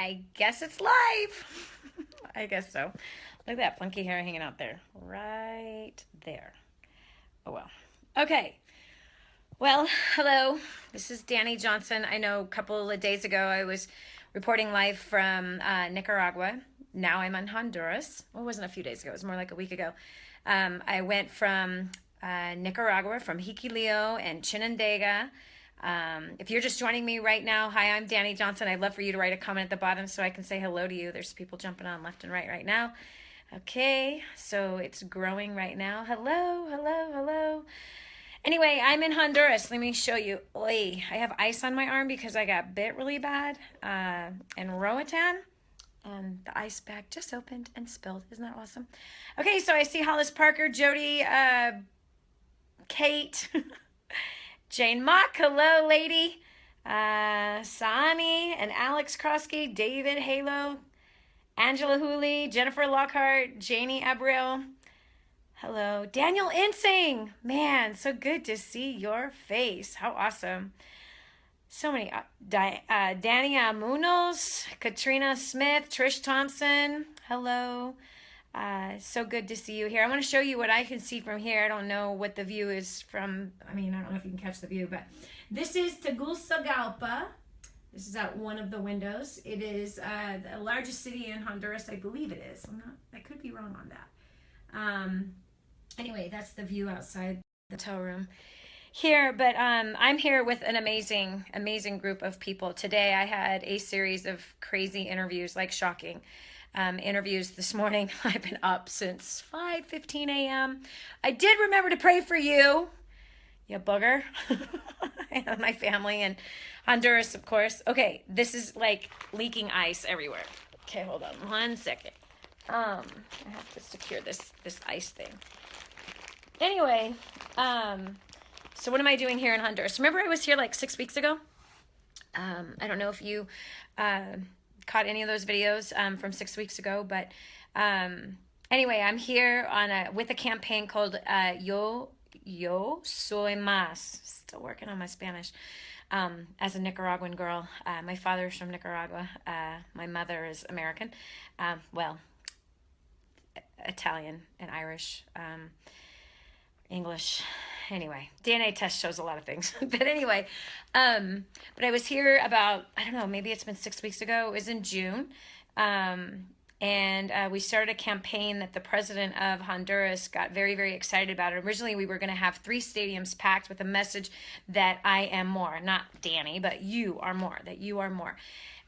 I guess it's live. I guess so. Look at that funky hair hanging out there. Right there. Oh well. Okay. Well, hello. This is Dani Johnson. I know a couple of days ago I was reporting live from Nicaragua. Now I'm in Honduras. Well, it wasn't a few days ago. It was more like a week ago. I went from Nicaragua, from Jiquilillo and Chinandega. If you're just joining me right now, hi, I'm Dani Johnson. I'd love for you to write a comment at the bottom so I can say hello to you. There's people jumping on left and right now. Okay, so it's growing right now. Hello, hello, hello. Anyway, I'm in Honduras. Let me show you. Oy, I have ice on my arm because I got bit really bad in Roatan. And the ice bag just opened and spilled. Isn't that awesome? Okay, so I see Hollis Parker, Jody, Kate, Jane Mock, hello, lady. Sani and Alex Krosky, David Halo, Angela Hooley, Jennifer Lockhart, Janie Abril. Hello. Daniel Insing. Man, so good to see your face. How awesome. So many. Danny Munoz, Katrina Smith, Trish Thompson. Hello. So good to see you here. I want to show you what I can see from here. I don't know what the view is from. I don't know if you can catch the view, but this is Tegucigalpa. This is out one of the windows. It is the largest city in Honduras. I believe it is. I could be wrong on that. Anyway, that's the view outside the hotel room here, but I'm here with an amazing group of people. Today I had a series of crazy interviews, like shocking interviews this morning. I've been up since 5:15 a.m. I did remember to pray for you, you bugger. And my family and Honduras, of course. Okay, this is like leaking ice everywhere. Okay, hold on 1 second. I have to secure this ice thing. Anyway, so what am I doing here in Honduras? Remember I was here like 6 weeks ago? I don't know if you caught any of those videos from 6 weeks ago, but anyway, I'm here with a campaign called Yo Soy Más. Still working on my Spanish. As a Nicaraguan girl, my father's from Nicaragua. My mother is American. Italian and Irish. English. Anyway, DNA test shows a lot of things. But anyway, but I was here about, I don't know, maybe it's been 6 weeks ago. It was in June. And we started a campaign that the president of Honduras got very, very excited about. Originally, we were going to have 3 stadiums packed with a message that I am more, not Dani, but you are more, that you are more.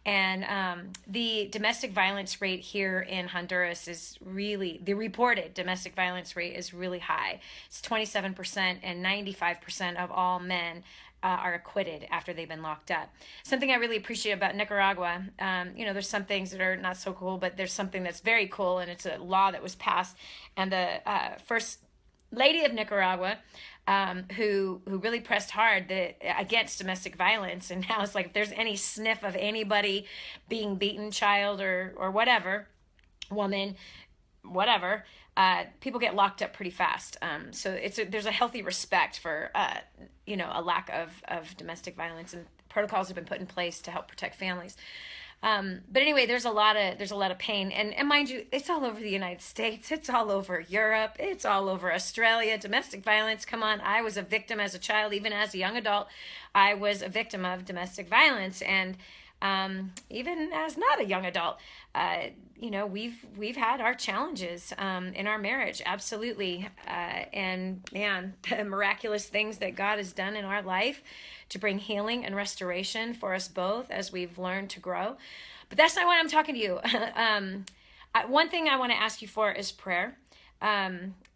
And the domestic violence rate here in Honduras is really, the reported domestic violence rate is really high. It's 27%, and 95% of all men are acquitted after they've been locked up. Something I really appreciate about Nicaragua, there's some things that are not so cool, but there's something that's very cool, and it's a law that was passed. And the first lady of Nicaragua, who really pressed hard against domestic violence, and now it's like if there's any sniff of anybody being beaten, child or whatever, woman, whatever, people get locked up pretty fast. So there's a healthy respect for a lack of domestic violence, and protocols have been put in place to help protect families. But anyway, there's a lot of pain, and mind you, it's all over the United States, it's all over Europe, it's all over Australia. Domestic violence, come on. I was a victim as a child, even as a young adult. I was a victim of domestic violence, and even as not a young adult, we've had our challenges in our marriage, absolutely. And man, the miraculous things that God has done in our life to bring healing and restoration for us both as we've learned to grow. But that's not why I'm talking to you. One thing I want to ask you for is prayer.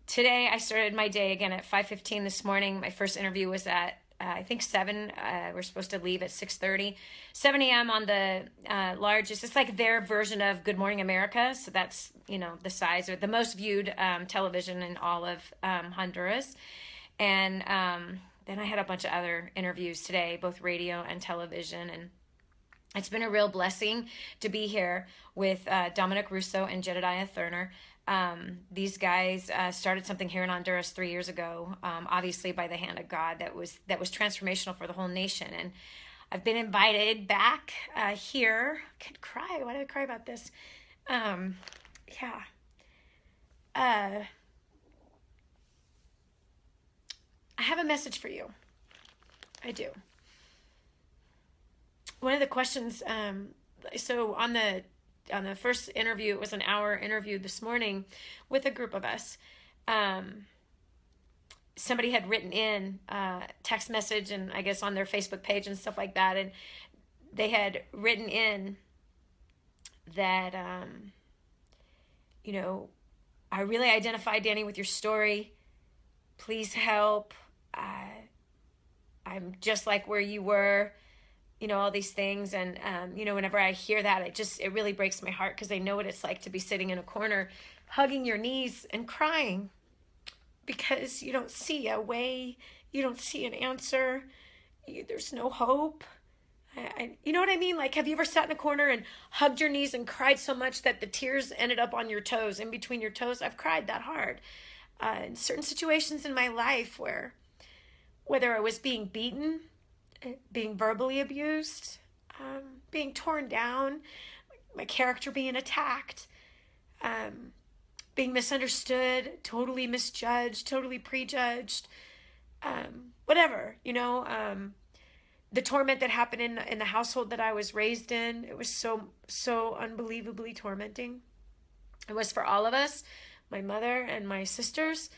Today I started my day again at 5:15 this morning. My first interview was at I think 7. We're supposed to leave at 6:30. 7 a.m. on the largest. It's like their version of Good Morning America. So that's, the size or the most viewed television in all of Honduras. And then I had a bunch of other interviews today, both radio and television. And it's been a real blessing to be here with Dominic Russo and Jedediah Thurner. These guys started something here in Honduras 3 years ago, obviously by the hand of God, that was transformational for the whole nation. And I've been invited back here. I could cry. Why did I cry about this? Yeah. I have a message for you. I do. One of the questions, so on the first interview, it was an hour interview this morning with a group of us. Somebody had written in text message and I guess on their Facebook page and stuff like that, and they had written in that I really identify, Dani, with your story. Please help. I'm just like where you were, all these things. And whenever I hear that, it really breaks my heart, because I know what it's like to be sitting in a corner hugging your knees and crying because you don't see a way, you don't see an answer, there's no hope. You know what I mean? Like, have you ever sat in a corner and hugged your knees and cried so much that the tears ended up on your toes, in between your toes? I've cried that hard in certain situations in my life where, whether I was being beaten, being verbally abused, being torn down, my character being attacked, being misunderstood, totally misjudged, totally prejudged, whatever, the torment that happened in the household that I was raised in. It was so unbelievably tormenting. It was for all of us, my mother and my sisters,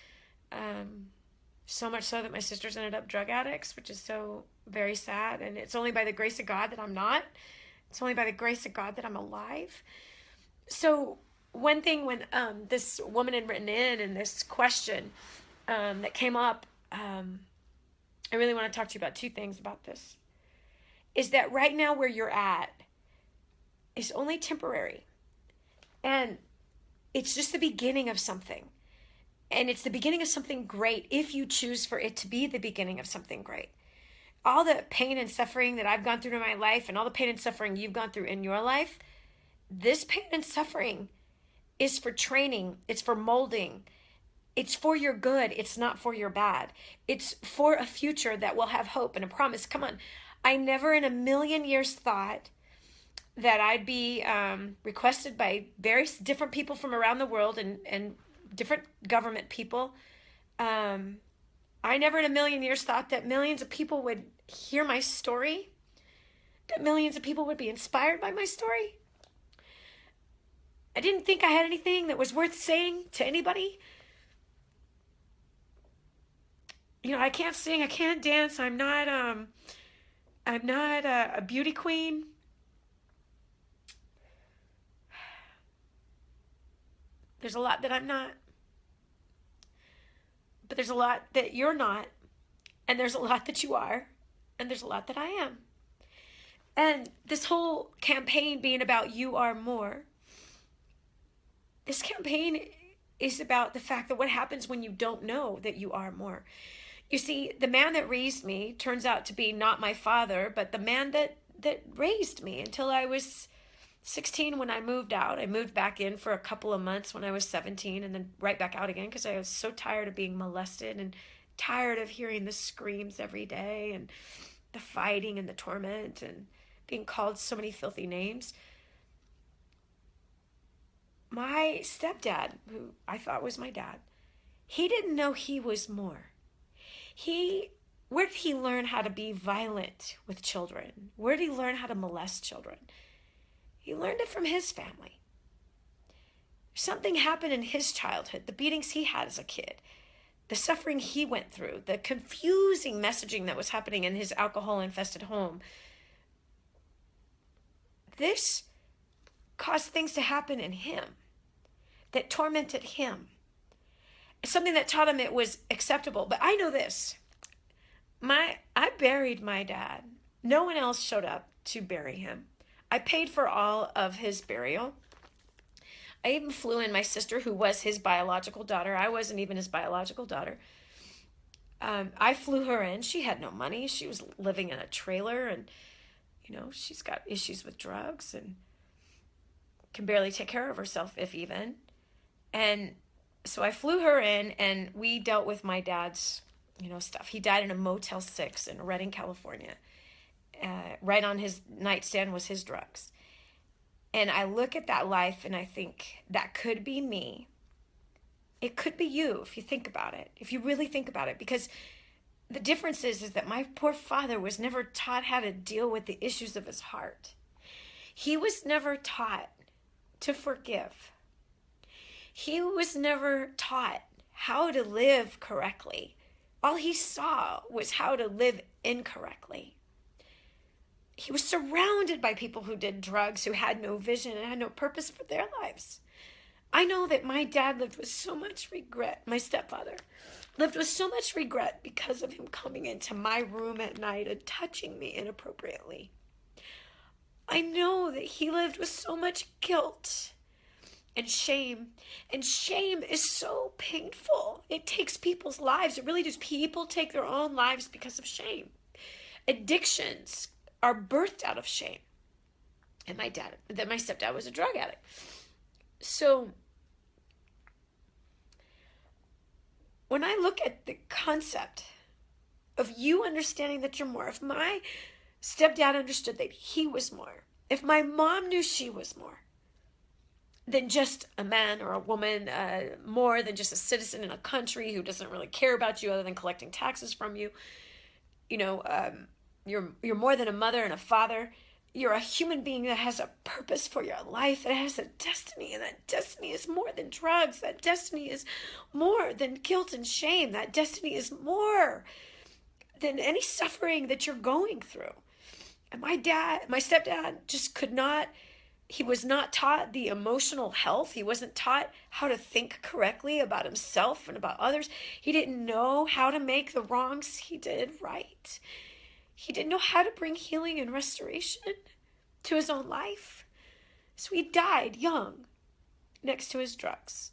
so much so that my sisters ended up drug addicts, which is so very sad. And it's only by the grace of God that I'm not. It's only by the grace of God that I'm alive. So one thing, when this woman had written in and this question that came up, I really want to talk to you about two things about this. Is that right now where you're at is only temporary. And it's just the beginning of something. And it's the beginning of something great if you choose for it to be the beginning of something great. All the pain and suffering that I've gone through in my life, and all the pain and suffering you've gone through in your life, this pain and suffering is for training. It's for molding. It's for your good. It's not for your bad. It's for a future that will have hope and a promise. Come on. I never in a million years thought that I'd be requested by various different people from around the world and different government people. I never in a million years thought that millions of people would hear my story, that millions of people would be inspired by my story. I didn't think I had anything that was worth saying to anybody. I can't sing, I can't dance, I'm not a beauty queen. There's a lot that I'm not. But there's a lot that you're not. And there's a lot that you are. And there's a lot that I am. And this whole campaign being about you are more. This campaign is about the fact that what happens when you don't know that you are more. You see, the man that raised me turns out to be not my father, but the man that raised me until I was 16 when I moved out. I moved back in for a couple of months when I was 17 and then right back out again because I was so tired of being molested and tired of hearing the screams every day and the fighting and the torment and being called so many filthy names. My stepdad, who I thought was my dad, he didn't know he was more. Where did he learn how to be violent with children? Where did he learn how to molest children? He learned it from his family. Something happened in his childhood, the beatings he had as a kid, the suffering he went through, the confusing messaging that was happening in his alcohol-infested home. This caused things to happen in him that tormented him. Something that taught him it was acceptable. But I know this. I buried my dad. No one else showed up to bury him. I paid for all of his burial. I even flew in my sister, who was his biological daughter. I wasn't even his biological daughter. I flew her in. She had no money. She was living in a trailer, and she's got issues with drugs and can barely take care of herself, if even. And so I flew her in, and we dealt with my dad's, stuff. He died in a Motel 6 in Redding, California, right on his nightstand was his drugs. And I look at that life and I think that could be me. It could be you if you think about it, if you really think about it, because the difference is that my poor father was never taught how to deal with the issues of his heart. He was never taught to forgive. He was never taught how to live correctly. All he saw was how to live incorrectly. He was surrounded by people who did drugs, who had no vision and had no purpose for their lives. I know that my dad lived with so much regret. My stepfather lived with so much regret because of him coming into my room at night and touching me inappropriately. I know that he lived with so much guilt and shame. And shame is so painful. It takes people's lives. It really does. People take their own lives because of shame. Addictions are birthed out of shame. And my stepdad was a drug addict. So when I look at the concept of you understanding that you're more, if my stepdad understood that he was more, if my mom knew she was more than just a man or a woman, more than just a citizen in a country who doesn't really care about you other than collecting taxes from you, you're more than a mother and a father. You're a human being that has a purpose for your life. It has a destiny, and that destiny is more than drugs. That destiny is more than guilt and shame. That destiny is more than any suffering that you're going through. And my stepdad just could not, he was not taught the emotional health. He wasn't taught how to think correctly about himself and about others. He didn't know how to make the wrongs he did right. He didn't know how to bring healing and restoration to his own life. So he died young next to his drugs.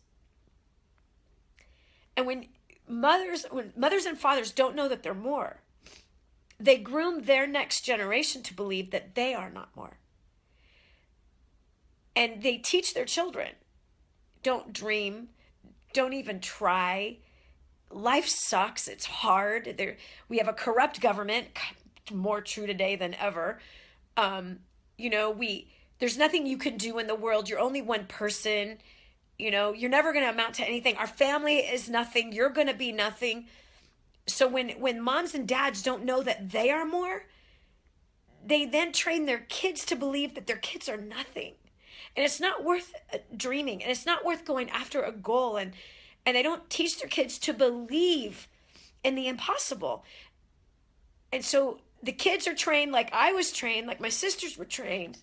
And when mothers and fathers don't know that they're more, they groom their next generation to believe that they are not more. And they teach their children, don't dream, don't even try. Life sucks, it's hard. We have a corrupt government, more true today than ever. There's nothing you can do in the world. You're only one person. You're never going to amount to anything. Our family is nothing. You're going to be nothing. So when moms and dads don't know that they are more, they then train their kids to believe that their kids are nothing. And it's not worth dreaming. And it's not worth going after a goal. And they don't teach their kids to believe in the impossible. And so the kids are trained like I was trained, like my sisters were trained,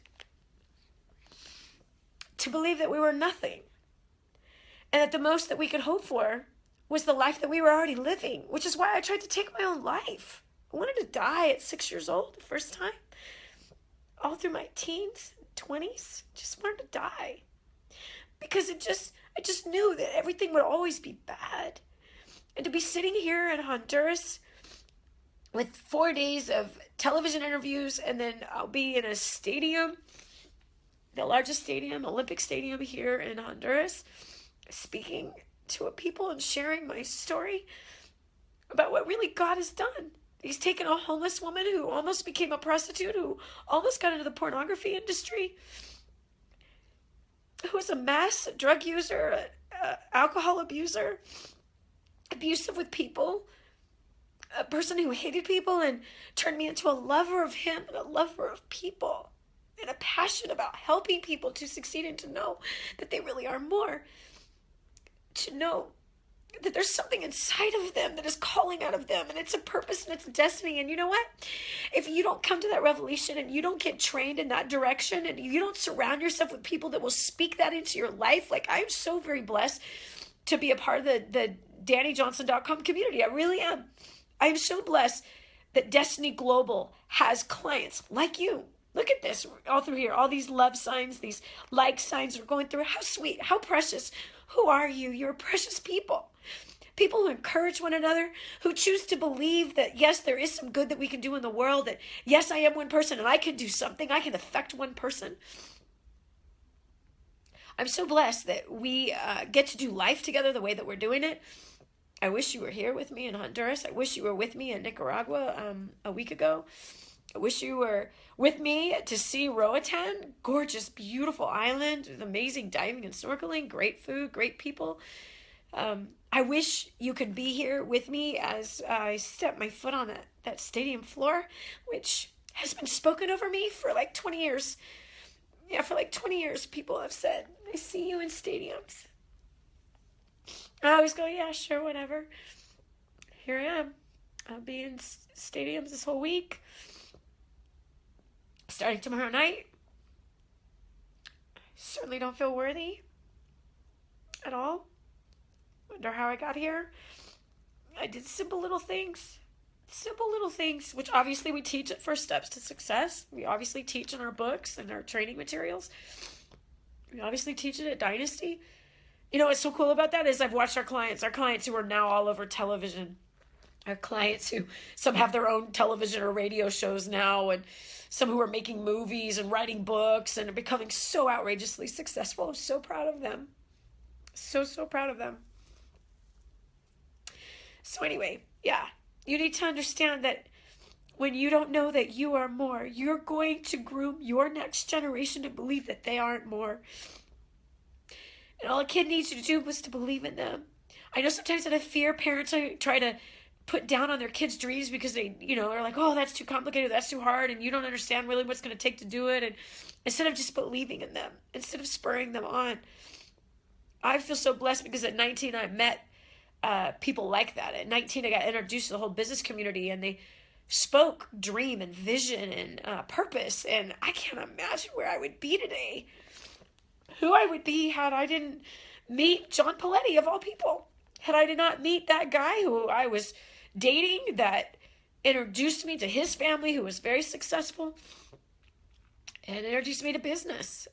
to believe that we were nothing. And that the most that we could hope for was the life that we were already living, which is why I tried to take my own life. I wanted to die at 6 years old the first time. All through my teens, 20s, just wanted to die. Because I just knew that everything would always be bad. And to be sitting here in Honduras with 4 days of television interviews, and then I'll be in a stadium, the largest stadium, Olympic stadium here in Honduras, speaking to a people and sharing my story about what really God has done. He's taken a homeless woman who almost became a prostitute, who almost got into the pornography industry, who was a mass drug user, alcohol abuser, abusive with people, a person who hated people, and turned me into a lover of him and a lover of people and a passion about helping people to succeed and to know that they really are more, to know that there's something inside of them that is calling out of them, and it's a purpose and it's a destiny. And you know what? If you don't come to that revelation and you don't get trained in that direction and you don't surround yourself with people that will speak that into your life, like I'm so very blessed to be a part of the DaniJohnson.com community. I really am. I am so blessed that Destiny Global has clients like you. Look at this, all through here, all these love signs, these like signs are going through. How sweet, how precious. Who are you? You're precious people. People who encourage one another, who choose to believe that, yes, there is some good that we can do in the world, that, yes, I am one person and I can do something. I can affect one person. I'm so blessed that we get to do life together the way that we're doing it. I wish you were here with me in Honduras. I wish you were with me in Nicaragua a week ago. I wish you were with me to see Roatan. Gorgeous, beautiful island with amazing diving and snorkeling, great food, great people. I wish you could be here with me as I step my foot on that stadium floor, which has been spoken over me for like 20 years. Yeah, for like 20 years, people have said, I see you in stadiums. I always go, yeah, sure, whatever. Here I am. I'll be in stadiums this whole week. Starting tomorrow night. Certainly don't feel worthy at all. Wonder how I got here. I did simple little things, which obviously we teach at First Steps to Success. We obviously teach in our books and our training materials. We obviously teach it at Dynasty. You know what's so cool about that is I've watched our clients who are now all over television, our clients who some have their own television or radio shows now, and some who are making movies and writing books and are becoming so outrageously successful. I'm so proud of them. So proud of them. So anyway, yeah, you need to understand that when you don't know that you are more, you're going to groom your next generation to believe that they aren't more. And all a kid needs to do was to believe in them. I know sometimes out of fear, parents try to put down on their kids' dreams because they, are like, oh, that's too complicated, that's too hard, and you don't understand really what's going to take to do it. And instead of just believing in them, instead of spurring them on, I feel so blessed because at 19 I met people like that. At 19 I got introduced to the whole business community, and they spoke dream and vision and purpose, and I can't imagine where I would be today, who I would be had I didn't meet John Paletti, of all people. Had I did not meet that guy who I was dating that introduced me to his family, who was very successful, and introduced me to business.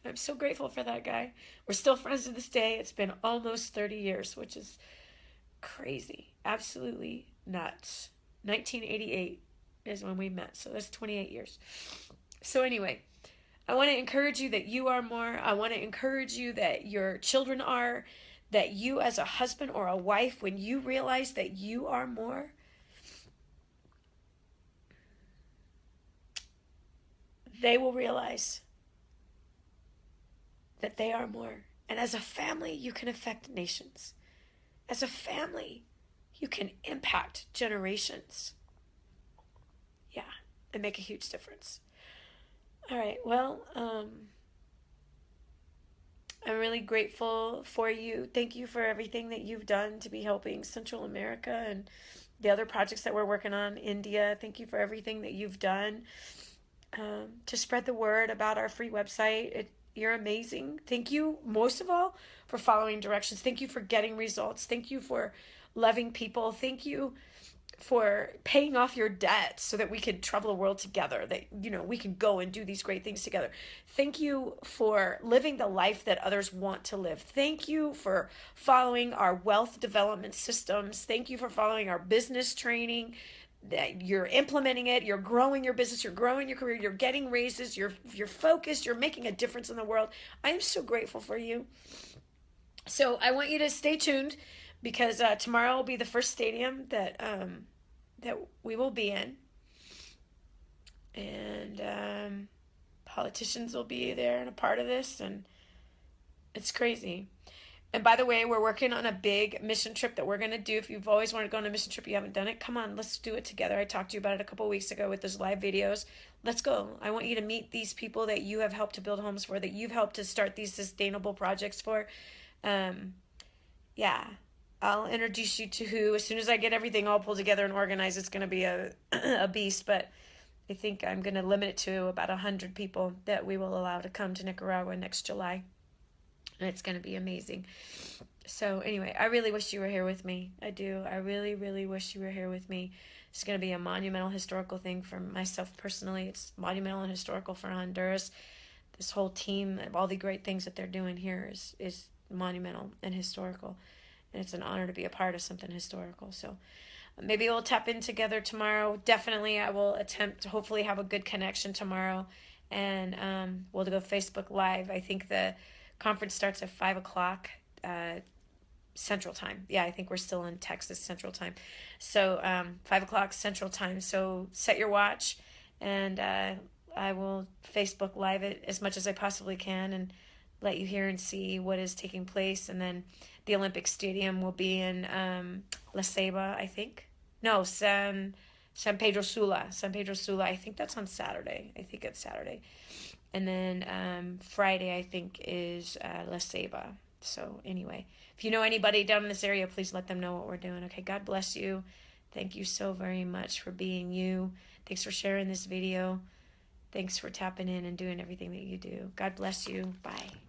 I'm so grateful for that guy. We're still friends to this day. It's been almost 30 years, which is crazy. Absolutely nuts. 1988 is when we met, so that's 28 years. So anyway, I want to encourage you that you are more. I want to encourage you that your children are, that you as a husband or a wife, when you realize that you are more, they will realize that they are more. And as a family, you can affect nations. As a family, you can impact generations. Yeah, and make a huge difference. All right, well, I'm really grateful for you. Thank you for everything that you've done to be helping Central America and the other projects that we're working on, India. Thank you for everything that you've done to spread the word about our free website. You're amazing. Thank you, most of all, for following directions. Thank you for getting results. Thank you for loving people. Thank you for paying off your debt so that we could travel the world together, that, we can go and do these great things together. Thank you for living the life that others want to live. Thank you for following our wealth development systems. Thank you for following our business training, that you're implementing it, you're growing your business, you're growing your career, you're getting raises, you're focused, you're making a difference in the world. I am so grateful for you. So I want you to stay tuned, because tomorrow will be the first stadium that we will be in, and politicians will be there and a part of this, and it's crazy. And by the way, we're working on a big mission trip that we're going to do. If you've always wanted to go on a mission trip, you haven't done it, come on, let's do it together. I talked to you about it a couple of weeks ago with those live videos. Let's go. I want you to meet these people that you have helped to build homes for, that you've helped to start these sustainable projects for. Yeah. I'll introduce you to who. As soon as I get everything all pulled together and organized, it's going to be a beast, but I think I'm going to limit it to about 100 people that we will allow to come to Nicaragua next July, and it's going to be amazing. So anyway, I really wish you were here with me. I do. I really, really wish you were here with me. It's going to be a monumental historical thing for myself personally. It's monumental and historical for Honduras. This whole team of all the great things that they're doing here is monumental and historical. And it's an honor to be a part of something historical. So maybe we'll tap in together tomorrow. Definitely I will attempt to hopefully have a good connection tomorrow. And we'll go Facebook Live. I think the conference starts at 5 o'clock Central Time. Yeah, I think we're still in Texas Central Time. So 5 o'clock Central Time. So set your watch, and I will Facebook Live it as much as I possibly can and let you hear and see what is taking place. And then the Olympic Stadium will be in La Ceiba, I think. No, San Pedro Sula. San Pedro Sula. I think that's on Saturday. I think it's Saturday. And then Friday, I think, is La Ceiba. So anyway, if you know anybody down in this area, please let them know what we're doing. Okay, God bless you. Thank you so very much for being you. Thanks for sharing this video. Thanks for tapping in and doing everything that you do. God bless you. Bye.